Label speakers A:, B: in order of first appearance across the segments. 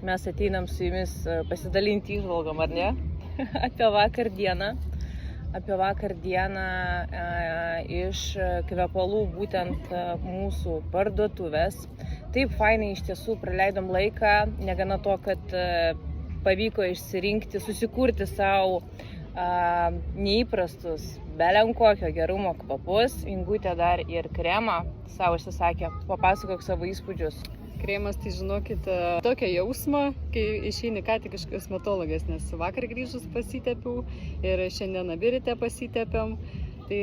A: mes ateinam su jumis pasidalinti įžvalgom, ar ne? Apie vakar dieną. Iš kvepalų būtent mūsų parduotuvės. Taip, fainai iš tiesų praleidom laiką, negana to, kad pavyko išsirinkti, susikurti savo neįprastus, belenkokio gerumo kvapus. Ingutė dar ir kremą savo užsisakė. Papasakok savo įspūdžius.
B: Kremas, tai žinokit, tokia jausma, kai išeini ką tik iš kosmetologės, nes vakar grįžus pasitepiau ir šiandien abi ryte pasitepiam. Tai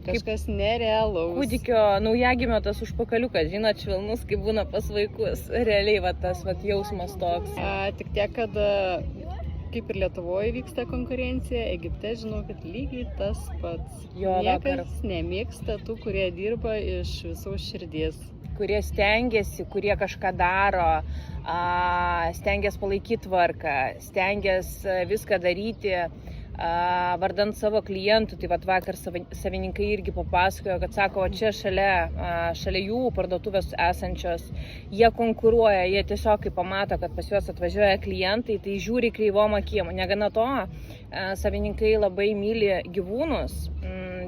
B: kažkas nerealaus.
A: Kūdikio naujagimio tas užpakaliukas, žinot, švelnus, kaip būna pas vaikus. Realiai tas jausmas toks.
B: Tik tiek, kad kaip ir Lietuvoje vyksta konkurencija, Egipte, žinokit, lygiai tas pats. Niekas nemėgsta tų, kurie dirba iš visos širdies.
A: Kurie stengiasi, kurie kažką daro, stengiasi palaikyti tvarką, stengiasi viską daryti vardant savo klientų. Tai vakar savininkai irgi papasakojo, kad sako, čia šalia jų parduotuvės esančios, jie konkuruoja, jie tiesiog kai pamato, kad pas juos atvažiuoja klientai, tai žiūri kreivom akim. Negana to, savininkai labai myli gyvūnus.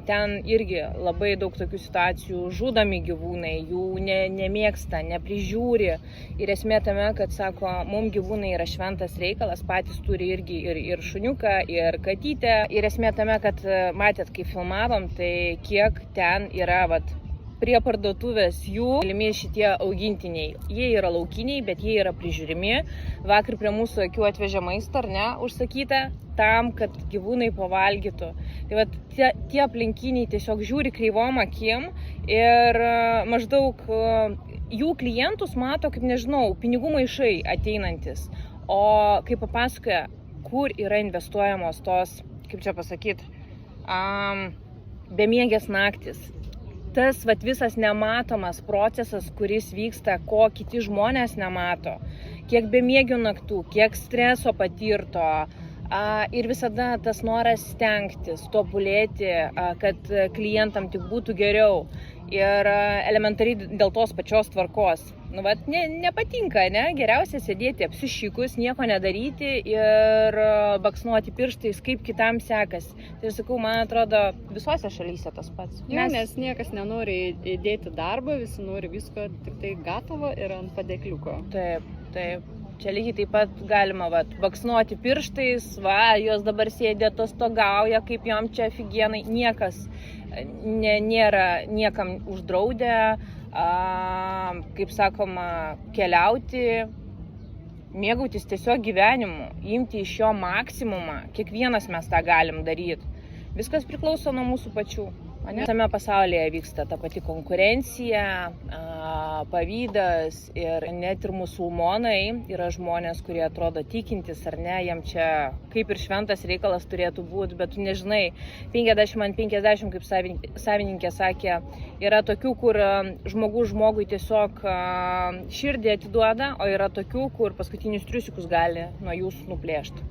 A: Ten irgi labai daug tokių situacijų, žudomi gyvūnai, jų nemėgsta, neprižiūri. Ir esmė tame, kad sako, mums gyvūnai yra šventas reikalas, patys turi irgi ir šuniuką, ir katytę. Ir esmė tame, kad matėt, kai filmavom, tai kiek ten yra prie parduotuvės jų mylimi šitie augintiniai. Jie yra laukiniai, bet jie yra prižiūrimi. Vakar prie mūsų akių atvežė maistą, ar ne, užsakytą, tam, kad gyvūnai pavalgytų. Tai tie aplinkiniai tiesiog žiūri kreivom akim ir maždaug jų klientus mato, kaip nežinau, pinigų maišai ateinantis. O kaip papasakoja, kur yra investuojamos tos, kaip čia pasakyti, bemiegės naktis. Tas visas nematomas procesas, kuris vyksta, ko kiti žmonės nemato, kiek bemiegių naktų, kiek streso patirto ir visada tas noras stengtis, tobulėti, kad klientam tik būtų geriau ir elementariai dėl tos pačios tvarkos. Nepatinka, ne? Geriausia sėdėti apsišikus, nieko nedaryti ir baksnuoti pirštais, kaip kitam sekas. Tai sakau, man atrodo, visose šalyse tas pats.
B: Nes niekas nenori įdėti darbą, visi nori visko tik tai gatavo ir ant padėkliuko.
A: Taip. Čia lygiai taip pat galima baksnuoti pirštais, jos dabar sėdė atostogauja, kaip jom čia afigienai. Niekas nėra niekam uždraudę, kaip sakoma, keliauti, mėgautis tiesiog gyvenimu, imti iš jo maksimumą. Kiekvienas mes tą galim daryti. Viskas priklauso nuo mūsų pačių. Visame pasaulyje vyksta ta pati konkurencija, pavydas ir net ir musulmonai yra žmonės, kurie atrodo tikintis ar ne, jam čia kaip ir šventas reikalas turėtų būti, bet tu nežinai, 50-50, kaip savininkė sakė, yra tokių, kur žmogus žmogui tiesiog širdį atiduoda, o yra tokių, kur paskutinius triusikus gali nuo jūsų nuplėšti.